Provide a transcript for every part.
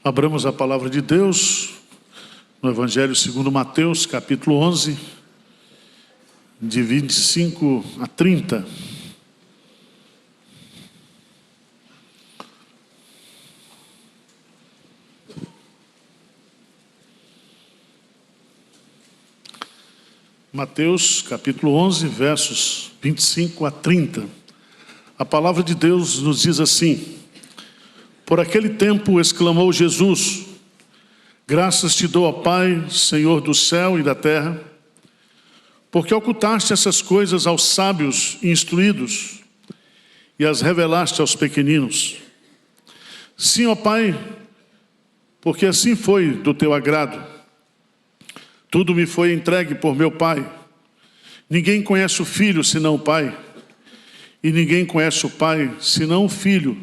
Abramos a palavra de Deus no Evangelho segundo Mateus, capítulo 11, de 25 a 30. Mateus, capítulo 11, versos 25 a 30. A palavra de Deus nos diz assim: Por aquele tempo exclamou Jesus: Graças te dou, ó Pai, Senhor do céu e da terra, porque ocultaste essas coisas aos sábios e instruídos e as revelaste aos pequeninos. Sim, ó Pai, porque assim foi do teu agrado. Tudo me foi entregue por meu Pai. Ninguém conhece o Filho senão o Pai, e ninguém conhece o Pai senão o Filho,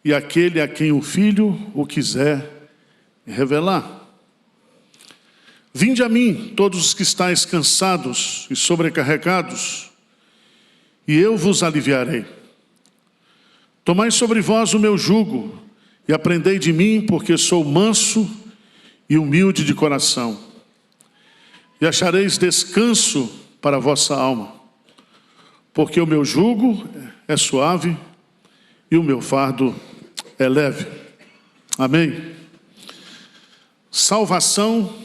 e aquele a quem o Filho o quiser revelar. Vinde a mim, todos os que estáis cansados e sobrecarregados, e eu vos aliviarei. Tomai sobre vós o meu jugo, e aprendei de mim, porque sou manso e humilde de coração, e achareis descanso para a vossa alma, porque o meu jugo é suave e o meu fardo é leve. Amém? Salvação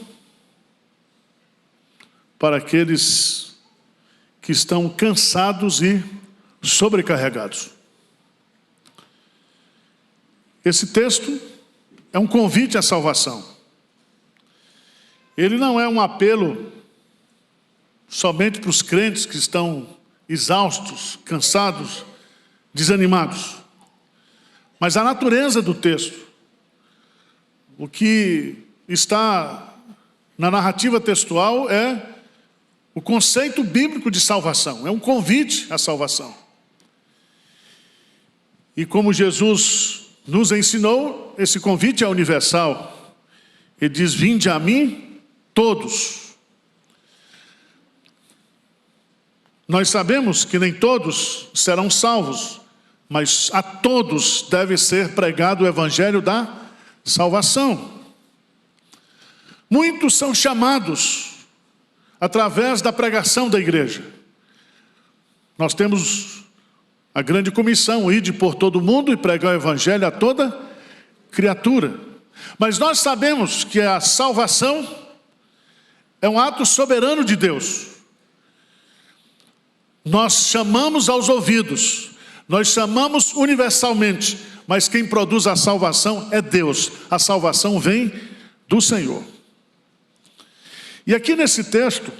para aqueles que estão cansados e sobrecarregados. Esse texto é um convite à salvação. Ele não é um apelo somente para os crentes que estão exaustos, cansados, desanimados. Mas a natureza do texto, o que está na narrativa textual é o conceito bíblico de salvação, é um convite à salvação. E como Jesus nos ensinou, esse convite é universal. Ele diz: vinde a mim todos. Nós sabemos que nem todos serão salvos, mas a todos deve ser pregado o evangelho da salvação. Muitos são chamados através da pregação da igreja. Nós temos a grande comissão: ide por todo o mundo e pregar o evangelho a toda criatura. Mas nós sabemos que a salvação é um ato soberano de Deus. Nós chamamos aos ouvidos, nós chamamos universalmente, mas quem produz a salvação é Deus. A salvação vem do Senhor. E aqui nesse texto,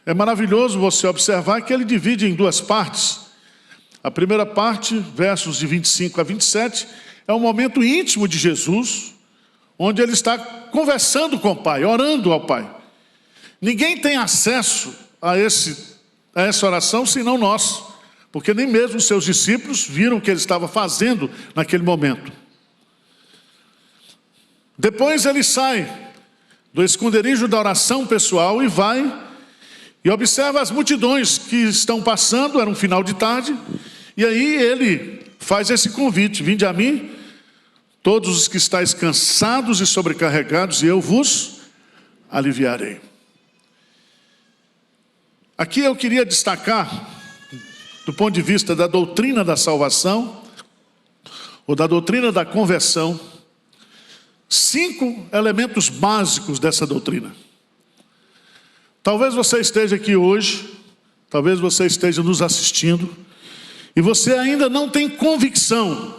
é maravilhoso você observar que ele divide em duas partes. A primeira parte, versos de 25 a 27, é um momento íntimo de Jesus, onde ele está conversando com o Pai, orando ao Pai. Ninguém tem acesso a essa oração senão nós, porque nem mesmo os seus discípulos viram o que ele estava fazendo naquele momento. Depois ele sai do esconderijo da oração pessoal e vai e observa as multidões que estão passando. Era um final de tarde, e aí ele faz esse convite: vinde a mim todos os que estáis cansados e sobrecarregados, e eu vos aliviarei. Aqui eu queria destacar, do ponto de vista da doutrina da salvação, ou da doutrina da conversão, 5 elementos básicos dessa doutrina. Talvez você esteja aqui hoje, talvez você esteja nos assistindo, e você ainda não tem convicção,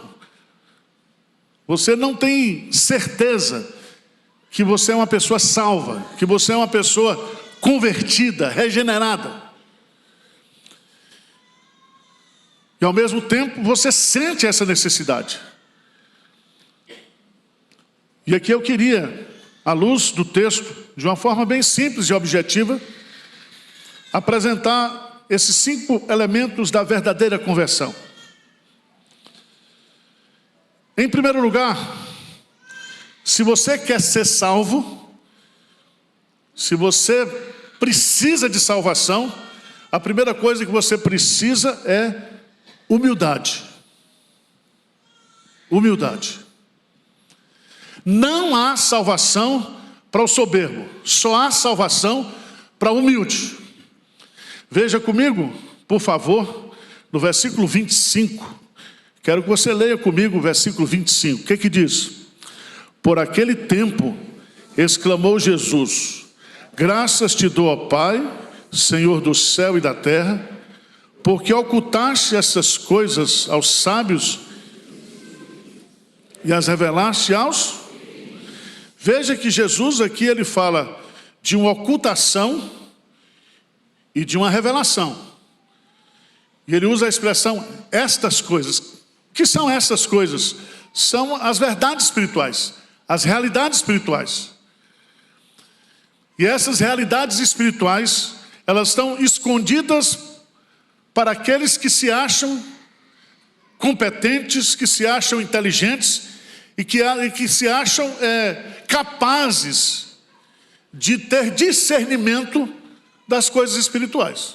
você não tem certeza que você é uma pessoa salva, que você é uma pessoa convertida, regenerada. E ao mesmo tempo você sente essa necessidade. E aqui eu queria, à luz do texto, de uma forma bem simples e objetiva, apresentar esses 5 elementos da verdadeira conversão. Em primeiro lugar, se você quer ser salvo, se você precisa de salvação, a primeira coisa que você precisa é humildade. Humildade. Não há salvação para o soberbo, só há salvação para o humilde. Veja comigo, por favor, no versículo 25. Quero que você leia comigo o versículo 25. O que que diz? Por aquele tempo, exclamou Jesus: graças te dou, ó Pai, Senhor do céu e da terra, porque ocultaste essas coisas aos sábios e as revelaste aos... Veja que Jesus aqui ele fala de uma ocultação e de uma revelação. E ele usa a expressão estas coisas. O que são essas coisas? São as verdades espirituais, as realidades espirituais. E essas realidades espirituais, elas estão escondidas para aqueles que se acham competentes, que se acham inteligentes e que se acham capazes de ter discernimento das coisas espirituais.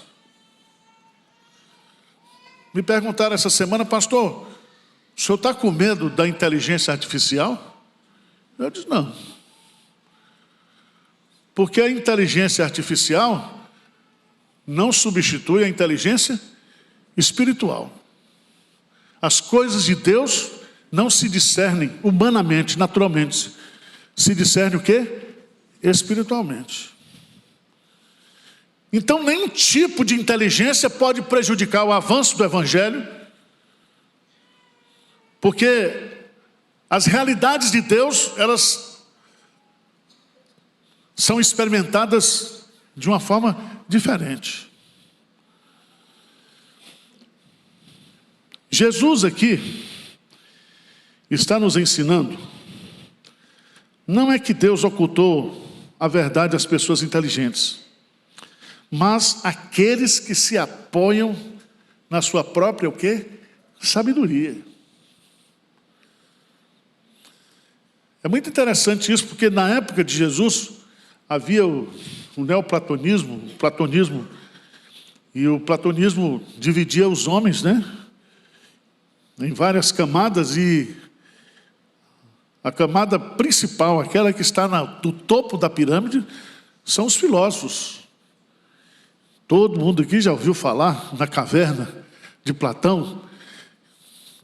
Me perguntaram essa semana: pastor, o senhor está com medo da inteligência artificial? Eu disse: não. Porque a inteligência artificial não substitui a inteligência espiritual. As coisas de Deus não se discernem humanamente, naturalmente. Se discerne o quê? Espiritualmente. Então, nenhum tipo de inteligência pode prejudicar o avanço do Evangelho, porque as realidades de Deus, elas são experimentadas de uma forma diferente. Jesus aqui está nos ensinando, não é que Deus ocultou a verdade às pessoas inteligentes, mas aqueles que se apoiam na sua própria o quê? Sabedoria. É muito interessante isso, porque na época de Jesus havia o neoplatonismo, o platonismo, e o platonismo dividia os homens, né, em várias camadas, e a camada principal, aquela que está no topo da pirâmide, são os filósofos. Todo mundo aqui já ouviu falar na caverna de Platão,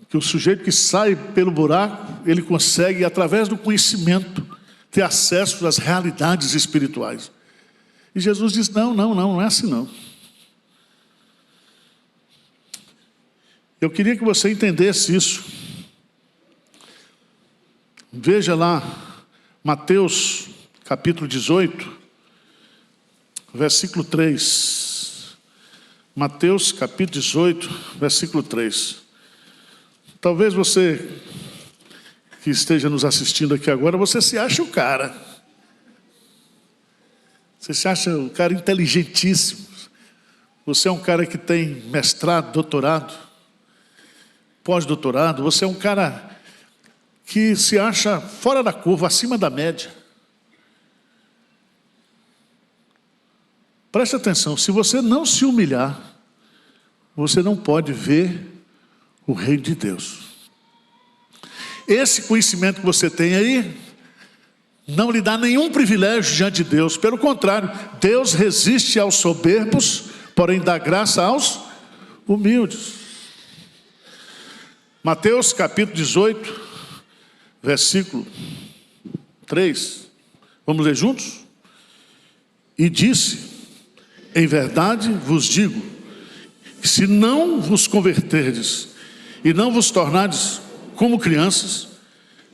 que o sujeito que sai pelo buraco, ele consegue, através do conhecimento, ter acesso às realidades espirituais. E Jesus diz: não é assim não. Eu queria que você entendesse isso. Veja lá, Mateus capítulo 18, versículo 3. Mateus capítulo 18, versículo 3. Talvez você que esteja nos assistindo aqui agora, você se acha o cara. Você se acha um cara inteligentíssimo. Você é um cara que tem mestrado, doutorado, pós-doutorado. Você é um cara que se acha fora da curva, acima da média. Preste atenção, se você não se humilhar, você não pode ver o reino de Deus. Esse conhecimento que você tem aí não lhe dá nenhum privilégio diante de Deus. Pelo contrário, Deus resiste aos soberbos, porém dá graça aos humildes. Mateus capítulo 18, versículo 3. Vamos ler juntos? E disse: em verdade vos digo, que se não vos converterdes e não vos tornardes como crianças,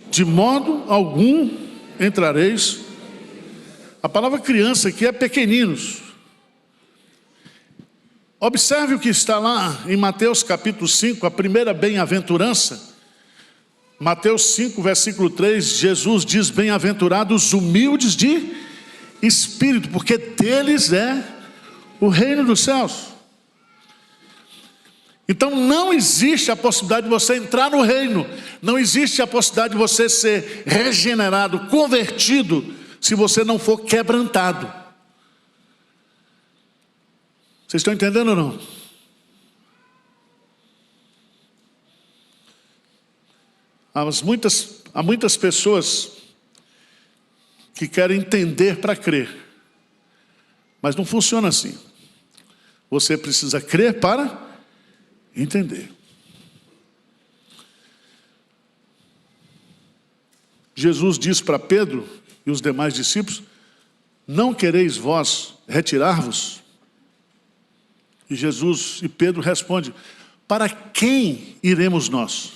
de modo algum entrareis. A palavra criança aqui é pequeninos. Observe o que está lá em Mateus capítulo 5, a primeira bem-aventurança. Mateus 5, versículo 3, Jesus diz: bem-aventurados os humildes de espírito, porque deles é o reino dos céus. Então não existe a possibilidade de você entrar no reino, não existe a possibilidade de você ser regenerado, convertido, se você não for quebrantado. Vocês estão entendendo ou não? Há muitas pessoas que querem entender para crer. Mas não funciona assim. Você precisa crer para entender. Jesus diz para Pedro e os demais discípulos: não quereis vós retirar-vos? E Jesus e Pedro respondem: para quem iremos nós?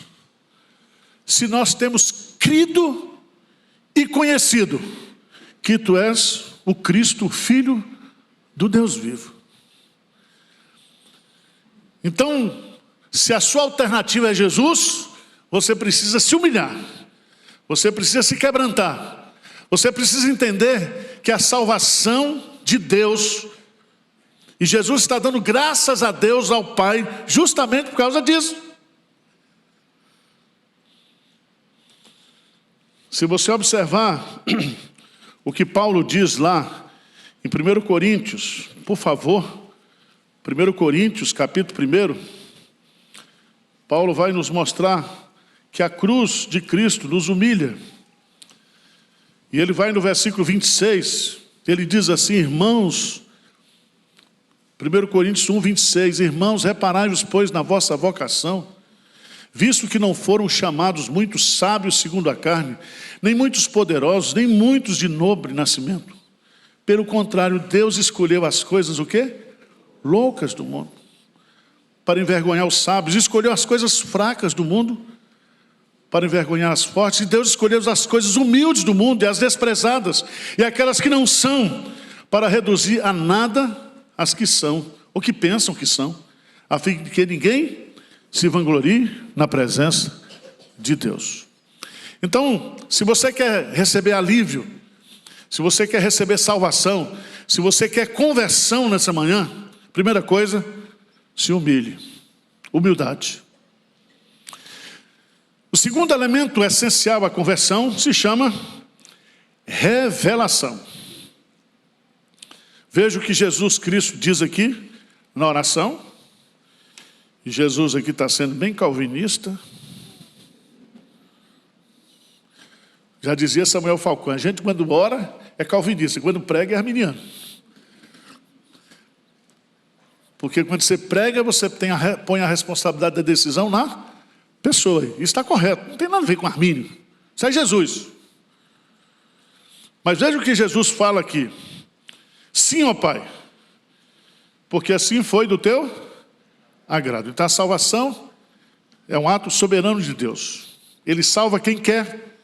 Se nós temos crido e conhecido que tu és o Cristo, o Filho do Deus vivo. Então, se a sua alternativa é Jesus, você precisa se humilhar, você precisa se quebrantar, você precisa entender que a salvação de Deus, e Jesus está dando graças a Deus, ao Pai, justamente por causa disso. Se você observar o que Paulo diz lá em 1 Coríntios, por favor, 1 Coríntios, capítulo 1, Paulo vai nos mostrar que a cruz de Cristo nos humilha. E ele vai no versículo 26, ele diz assim: irmãos, 1 Coríntios 1, 26, irmãos, reparai-vos, pois, na vossa vocação, visto que não foram chamados muitos sábios segundo a carne, nem muitos poderosos, nem muitos de nobre nascimento. Pelo contrário, Deus escolheu as coisas, o quê? Loucas do mundo, para envergonhar os sábios. Escolheu as coisas fracas do mundo, para envergonhar as fortes. E Deus escolheu as coisas humildes do mundo, e as desprezadas, e aquelas que não são, para reduzir a nada as que são, ou que pensam que são, a fim de que ninguém se vanglorie na presença de Deus. Então, se você quer receber alívio, se você quer receber salvação, se você quer conversão nessa manhã, primeira coisa, se humilhe. Humildade. O segundo elemento essencial à conversão se chama revelação. Veja o que Jesus Cristo diz aqui na oração. E Jesus aqui está sendo bem calvinista. Já dizia Samuel Falcão: a gente quando ora é calvinista, quando prega é arminiano. Porque quando você prega, você põe a responsabilidade da decisão na pessoa. Isso está correto, não tem nada a ver com Armínio. Isso é Jesus. Mas veja o que Jesus fala aqui: sim, ó Pai, porque assim foi do teu agrado. Então a salvação é um ato soberano de Deus. Ele salva quem quer,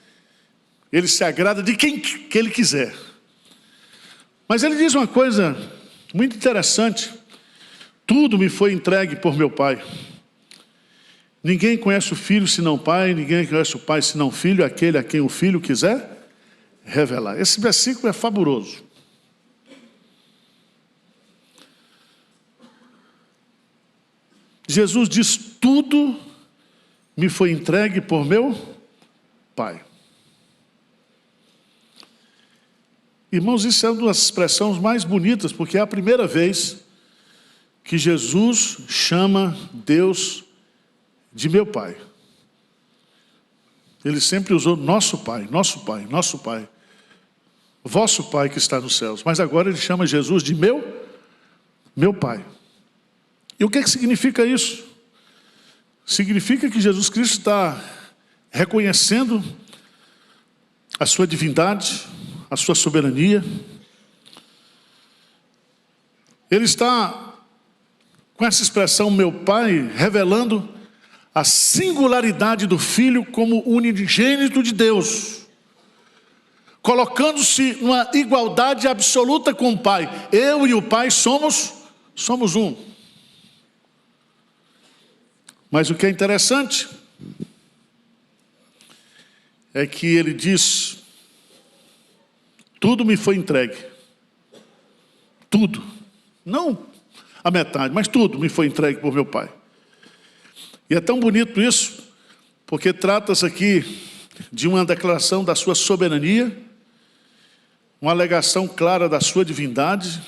ele se agrada de quem que ele quiser. Mas ele diz uma coisa muito interessante: tudo me foi entregue por meu Pai. Ninguém conhece o Filho senão o Pai, ninguém conhece o Pai senão o Filho, aquele a quem o Filho quiser revelar. Esse versículo é fabuloso. Jesus diz: tudo me foi entregue por meu Pai. Irmãos, isso é uma das expressões mais bonitas, porque é a primeira vez que Jesus chama Deus de meu Pai. Ele sempre usou nosso Pai, nosso Pai, nosso Pai, vosso Pai que está nos céus. Mas agora ele chama Jesus de meu Pai. E o que significa isso? Significa que Jesus Cristo está reconhecendo a sua divindade, a sua soberania. Ele está, com essa expressão meu Pai, revelando a singularidade do Filho como unigênito de Deus, colocando-se numa igualdade absoluta com o Pai. Eu e o Pai somos um. Mas o que é interessante é que ele diz: tudo me foi entregue. Tudo. Não a metade, mas tudo me foi entregue por meu Pai. E é tão bonito isso, porque trata-se aqui de uma declaração da sua soberania, uma alegação clara da sua divindade,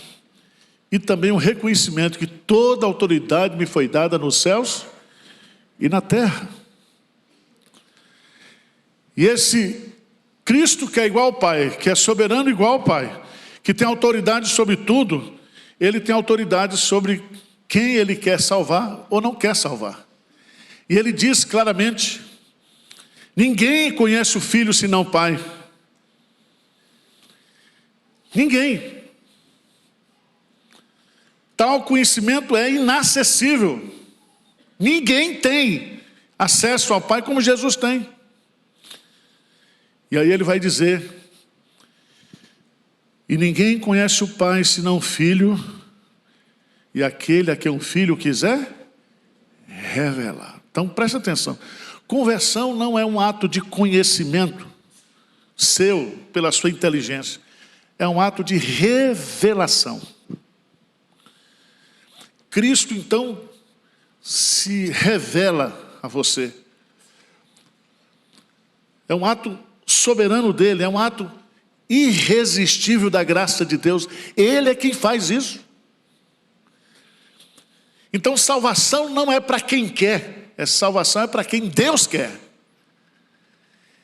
e também um reconhecimento que toda autoridade me foi dada nos céus e na terra. E esse Cristo, que é igual ao Pai, que é soberano igual ao Pai, que tem autoridade sobre tudo, ele tem autoridade sobre quem ele quer salvar ou não quer salvar. E ele diz claramente: ninguém conhece o Filho senão o Pai. Ninguém. Tal conhecimento é inacessível. Ninguém tem acesso ao Pai como Jesus tem. E aí ele vai dizer: e ninguém conhece o Pai senão o Filho, e aquele a quem o Filho quiser revelar. Então presta atenção. Conversão não é um ato de conhecimento seu pela sua inteligência. É um ato de revelação. Cristo então se revela a você. É um ato soberano dele, é um ato irresistível da graça de Deus. Ele é quem faz isso. Então salvação não é para quem quer, salvação é para quem Deus quer.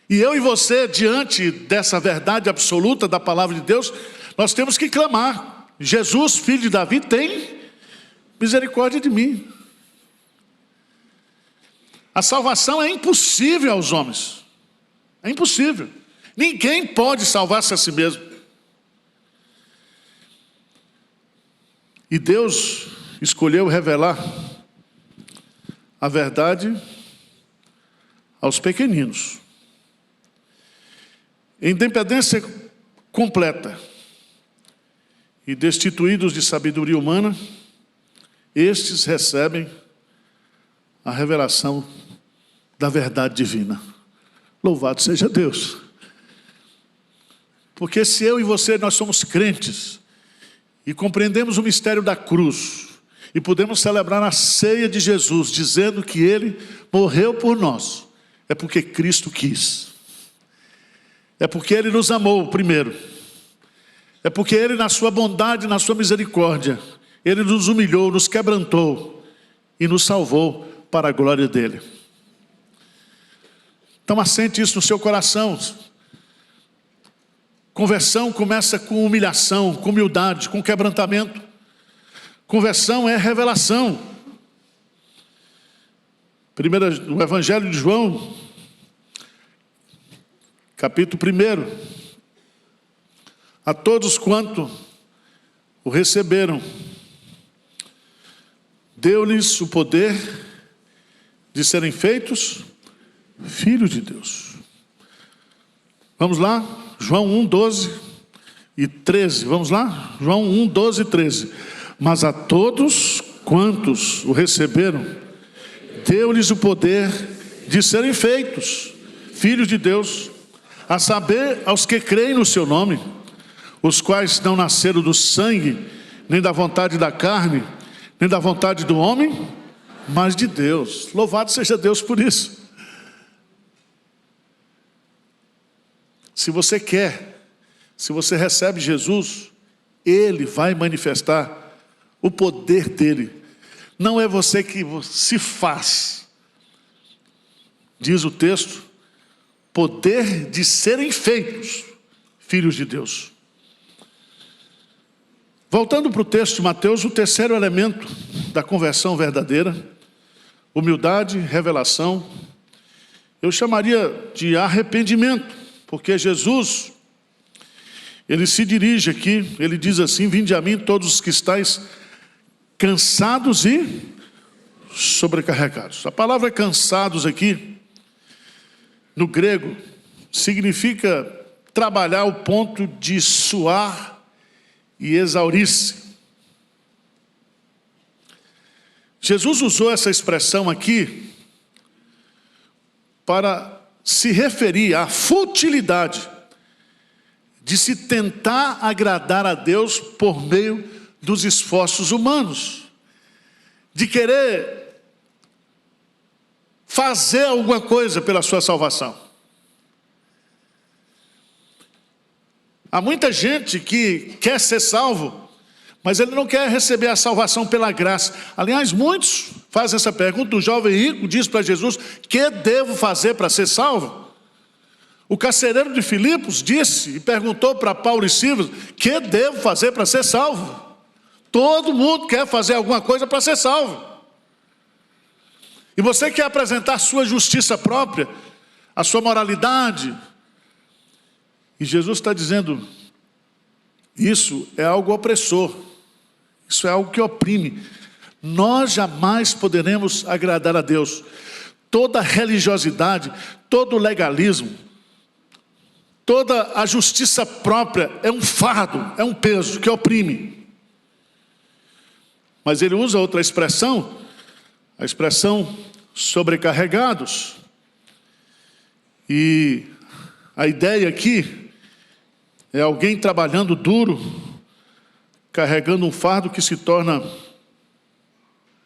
E eu e você, diante dessa verdade absoluta da palavra de Deus, nós temos que clamar: Jesus, filho de Davi, tem misericórdia de mim. A salvação é impossível aos homens. É impossível. Ninguém pode salvar-se a si mesmo. E Deus escolheu revelar a verdade aos pequeninos. Em dependência completa e destituídos de sabedoria humana, estes recebem a revelação da verdade divina. Louvado seja Deus. Porque se eu e você, nós somos crentes e compreendemos o mistério da cruz e podemos celebrar a ceia de Jesus dizendo que Ele morreu por nós, é porque Cristo quis. É porque Ele nos amou primeiro. É porque Ele, na sua bondade, na sua misericórdia, Ele nos humilhou, nos quebrantou e nos salvou para a glória dEle. Então assente isso no seu coração. Conversão começa com humilhação, com humildade, com quebrantamento. Conversão é revelação. O Evangelho de João, capítulo 1. A todos quanto o receberam, deu-lhes o poder de serem feitos filhos de Deus. Vamos lá? João 1, 12 e 13. Vamos lá? João 1, 12 e 13. Mas a todos quantos o receberam, deu-lhes o poder de serem feitos filhos de Deus, a saber, aos que creem no seu nome, os quais não nasceram do sangue, nem da vontade da carne, nem da vontade do homem, mas de Deus. Louvado seja Deus por isso. Se você quer, se você recebe Jesus, Ele vai manifestar o poder dEle. Não é você que se faz. Diz o texto, poder de serem feitos filhos de Deus. Voltando para o texto de Mateus, o terceiro elemento da conversão verdadeira, humildade, revelação, eu chamaria de arrependimento. Porque Jesus, Ele se dirige aqui, Ele diz assim: vinde a mim todos os que estáis cansados e sobrecarregados. A palavra cansados aqui, no grego, significa trabalhar ao ponto de suar e exaurir-se. Jesus usou essa expressão aqui para se referir à futilidade de se tentar agradar a Deus por meio dos esforços humanos, de querer fazer alguma coisa pela sua salvação. Há muita gente que quer ser salvo, mas ele não quer receber a salvação pela graça. Aliás, muitos fazem essa pergunta. O jovem rico diz para Jesus: que devo fazer para ser salvo? O carcereiro de Filipos disse e perguntou para Paulo e Silas: que devo fazer para ser salvo? Todo mundo quer fazer alguma coisa para ser salvo. E você quer apresentar a sua justiça própria, a sua moralidade. E Jesus está dizendo: isso é algo opressor, isso é algo que oprime. Nós jamais poderemos agradar a Deus. Toda religiosidade, todo legalismo, toda a justiça própria é um fardo, é um peso que oprime. Mas ele usa outra expressão, a expressão sobrecarregados. E a ideia aqui é alguém trabalhando duro, carregando um fardo que se torna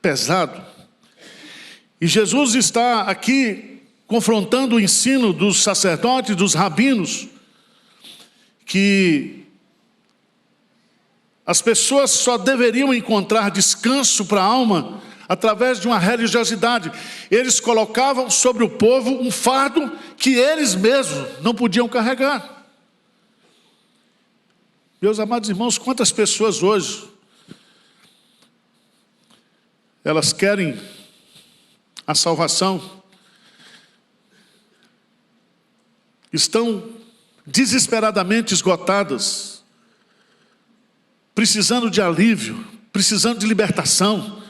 pesado. E Jesus está aqui confrontando o ensino dos sacerdotes, dos rabinos, que as pessoas só deveriam encontrar descanso para a alma através de uma religiosidade. Eles colocavam sobre o povo um fardo que eles mesmos não podiam carregar. Meus amados irmãos, quantas pessoas hoje elas querem a salvação, estão desesperadamente esgotadas, precisando de alívio, precisando de libertação,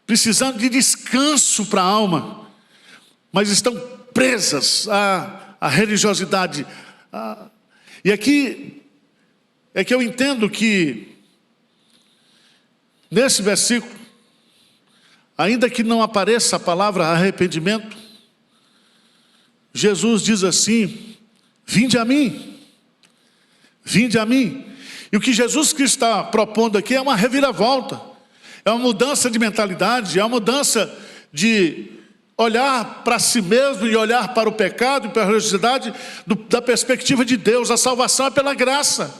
precisando de descanso para a alma, mas estão presas à religiosidade. E aqui é que eu entendo que, nesse versículo, ainda que não apareça a palavra arrependimento, Jesus diz assim: vinde a mim, vinde a mim. E o que Jesus Cristo está propondo aqui é uma reviravolta, é uma mudança de mentalidade, é uma mudança de olhar para si mesmo e olhar para o pecado e para a religiosidade da perspectiva de Deus. A salvação é pela graça.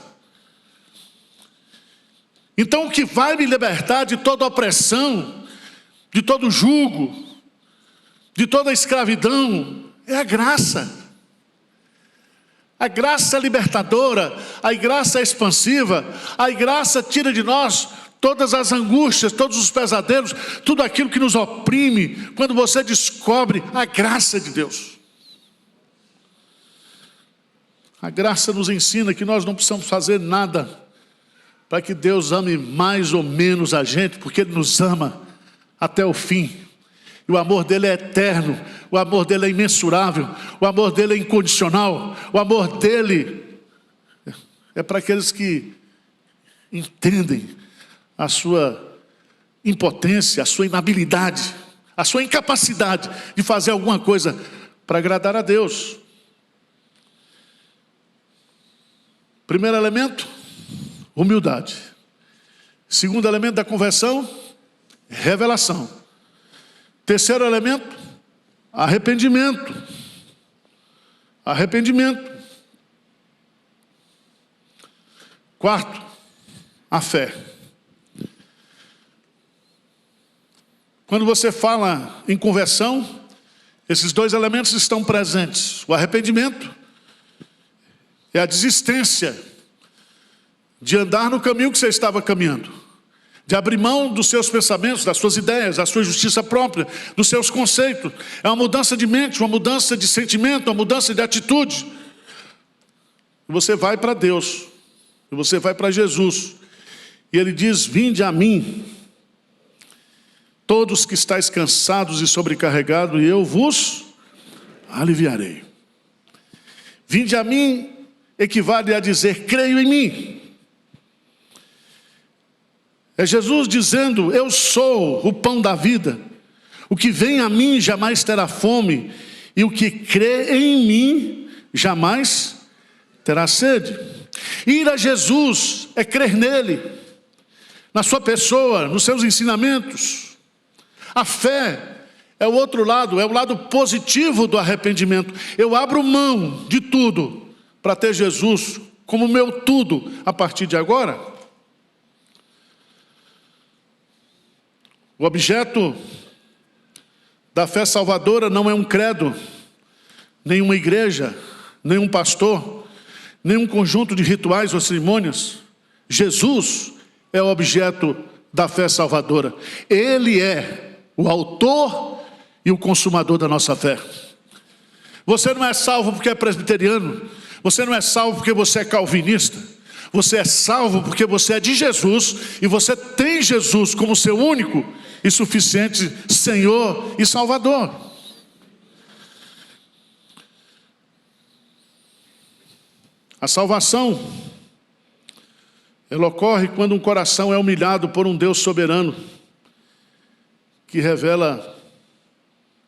Então o que vai me libertar de toda opressão, de todo jugo, de toda escravidão, é a graça. A graça é libertadora, a graça é expansiva, a graça tira de nós todas as angústias, todos os pesadelos, tudo aquilo que nos oprime, quando você descobre a graça de Deus. A graça nos ensina que nós não precisamos fazer nada para que Deus ame mais ou menos a gente, porque Ele nos ama até o fim. E o amor dele é eterno, o amor dele é imensurável, o amor dele é incondicional, o amor dele é para aqueles que entendem a sua impotência, a sua inabilidade, a sua incapacidade de fazer alguma coisa para agradar a Deus. Primeiro elemento, humildade. Segundo elemento da conversão, revelação. Terceiro elemento, arrependimento. Arrependimento. Quarto, a fé. Quando você fala em conversão, esses dois elementos estão presentes. O arrependimento é a desistência de andar no caminho que você estava caminhando, de abrir mão dos seus pensamentos, das suas ideias, da sua justiça própria, dos seus conceitos. É uma mudança de mente, uma mudança de sentimento, uma mudança de atitude. E você vai para Deus, e você vai para Jesus, e Ele diz: vinde a mim, todos que estáis cansados e sobrecarregados, e eu vos aliviarei. Vinde a mim equivale a dizer: creio em mim. É Jesus dizendo: eu sou o pão da vida. O que vem a mim jamais terá fome, e o que crê em mim jamais terá sede. Ir a Jesus é crer nele, na sua pessoa, nos seus ensinamentos. A fé é o outro lado, é o lado positivo do arrependimento. Eu abro mão de tudo para ter Jesus como meu tudo a partir de agora. O objeto da fé salvadora não é um credo, nenhuma igreja, nenhum pastor, nenhum conjunto de rituais ou cerimônias. Jesus é o objeto da fé salvadora. Ele é o autor e o consumador da nossa fé. Você não é salvo porque é presbiteriano. Você não é salvo porque você é calvinista. Você é salvo porque você é de Jesus e você tem Jesus como seu único e suficiente Senhor e Salvador. A salvação, ela ocorre quando um coração é humilhado por um Deus soberano que revela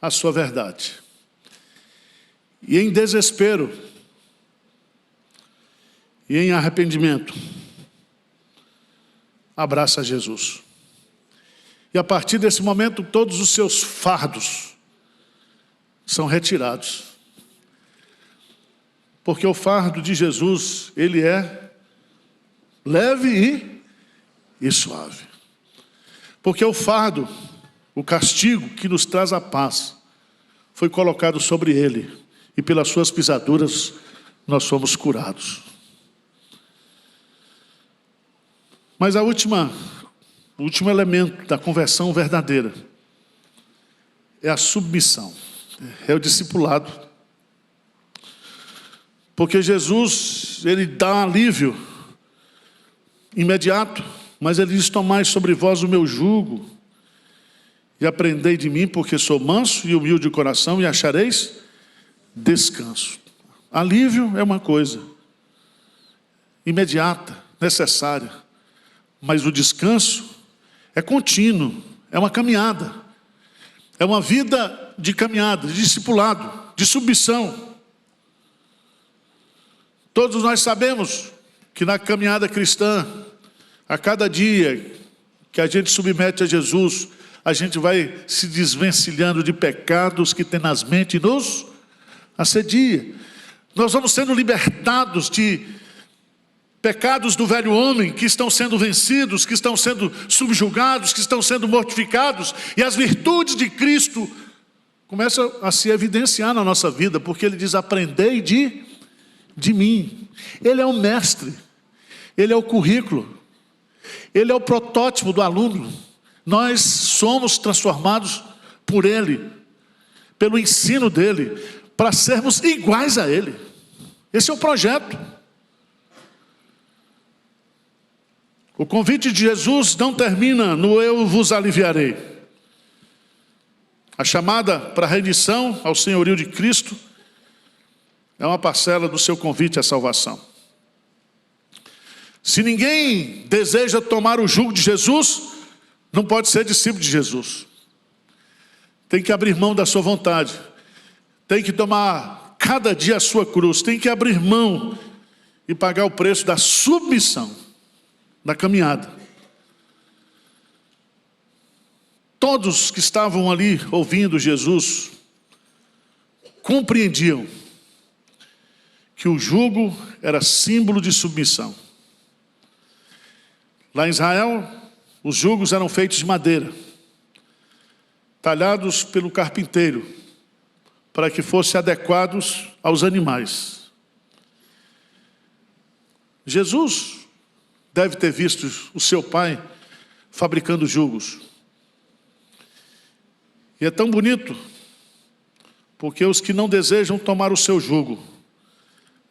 a sua verdade. E em desespero e em arrependimento, abraça Jesus. E a partir desse momento, todos os seus fardos são retirados. Porque o fardo de Jesus, ele é leve e suave. Porque o fardo, o castigo que nos traz a paz, foi colocado sobre ele. E pelas suas pisaduras, nós fomos curados. Mas o último elemento da conversão verdadeira é a submissão, é o discipulado. Porque Jesus, ele dá alívio imediato, mas ele diz: tomai sobre vós o meu jugo e aprendei de mim, porque sou manso e humilde de coração, e achareis descanso. Alívio é uma coisa imediata, necessária, mas o descanso é contínuo, é uma caminhada, é uma vida de caminhada, de discipulado, de submissão. Todos nós sabemos que na caminhada cristã, a cada dia que a gente submete a Jesus, a gente vai se desvencilhando de pecados que tenazmente nos assedia. Nós vamos sendo libertados de pecados do velho homem que estão sendo vencidos, que estão sendo subjugados, que estão sendo mortificados, e as virtudes de Cristo começam a se evidenciar na nossa vida, porque ele diz: aprendei de mim. Ele é o mestre, ele é o currículo, ele é o protótipo do aluno. Nós somos transformados por ele, pelo ensino dele, para sermos iguais a ele. Esse é o projeto. O convite de Jesus não termina no eu vos aliviarei. A chamada para a rendição ao senhorio de Cristo é uma parcela do seu convite à salvação. Se ninguém deseja tomar o jugo de Jesus, não pode ser discípulo de Jesus. Tem que abrir mão da sua vontade. Tem que tomar cada dia a sua cruz. Tem que abrir mão e pagar o preço da submissão, da caminhada. Todos que estavam ali ouvindo Jesus compreendiam que o jugo era símbolo de submissão. Lá em Israel, os jugos eram feitos de madeira, talhados pelo carpinteiro, para que fossem adequados aos animais. Jesus deve ter visto o seu pai fabricando jugos. E é tão bonito, porque os que não desejam tomar o seu jugo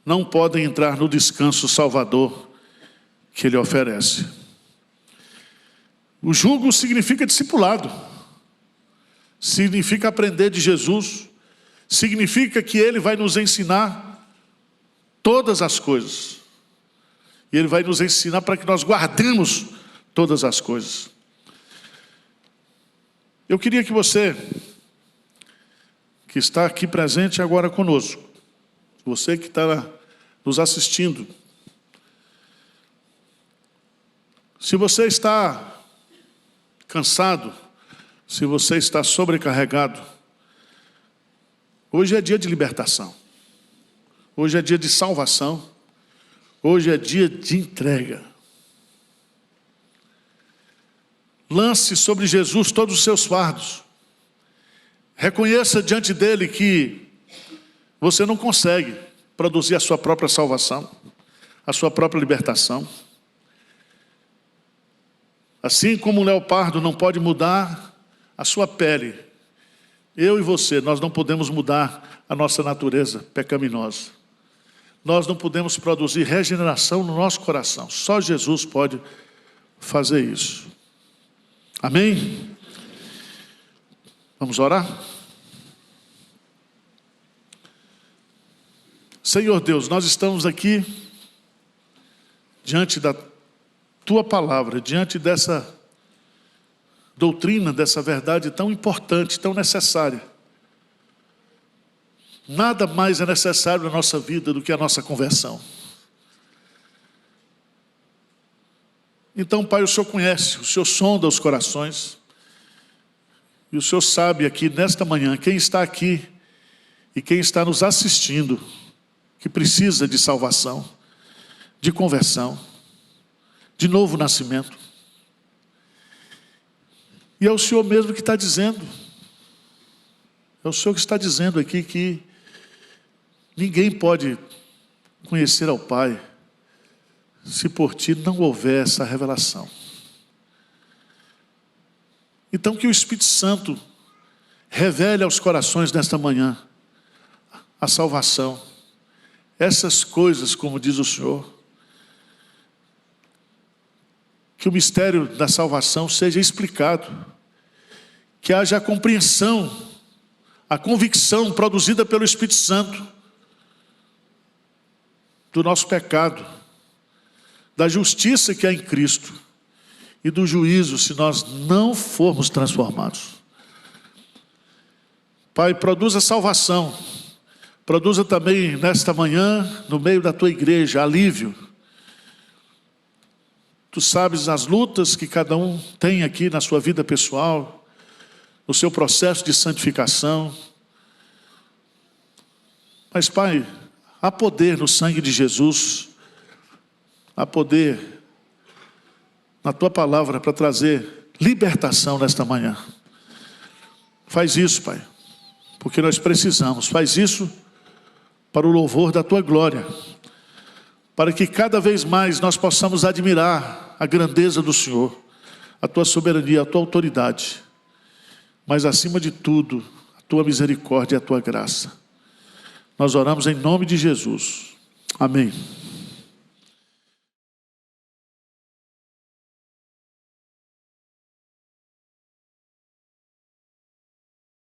não podem entrar no descanso salvador que ele oferece. O jugo significa discipulado, significa aprender de Jesus, significa que ele vai nos ensinar todas as coisas. E ele vai nos ensinar para que nós guardemos todas as coisas. Eu queria que você, que está aqui presente agora conosco, você que está nos assistindo, se você está cansado, se você está sobrecarregado, hoje é dia de libertação, hoje é dia de salvação, hoje é dia de entrega. Lance sobre Jesus todos os seus fardos. Reconheça diante dele que Você não consegue produzir a sua própria salvação, a sua própria libertação. Assim como o leopardo não pode mudar a sua pele, eu e você, nós não podemos mudar a nossa natureza pecaminosa. Nós não podemos produzir regeneração no nosso coração. Só Jesus pode fazer isso. Amém? Vamos orar? Senhor Deus, nós estamos aqui diante da Tua palavra, diante dessa doutrina, dessa verdade tão importante, tão necessária. Nada mais é necessário na nossa vida do que a nossa conversão. Então, Pai, o Senhor conhece, o Senhor sonda os corações. E o Senhor sabe aqui, nesta manhã, quem está aqui e quem está nos assistindo, que precisa de salvação, de conversão, de novo nascimento. E é o Senhor mesmo que está dizendo. É o Senhor que está dizendo aqui que ninguém pode conhecer ao Pai se por ti não houver essa revelação. Então que o Espírito Santo revele aos corações nesta manhã a salvação. Essas coisas, como diz o Senhor, que o mistério da salvação seja explicado, que haja a compreensão, a convicção produzida pelo Espírito Santo do nosso pecado, da justiça que há em Cristo e do juízo se nós não formos transformados. Pai, produza salvação, produza também nesta manhã, no meio da Tua igreja, alívio. Tu sabes as lutas que cada um tem aqui na sua vida pessoal, no seu processo de santificação. Mas, Pai, há poder no sangue de Jesus, há poder na Tua palavra para trazer libertação nesta manhã. Faz isso, Pai, porque nós precisamos. Faz isso para o louvor da Tua glória, para que cada vez mais nós possamos admirar a grandeza do Senhor, a Tua soberania, a Tua autoridade, mas acima de tudo, a Tua misericórdia e a Tua graça. Nós oramos em nome de Jesus. Amém.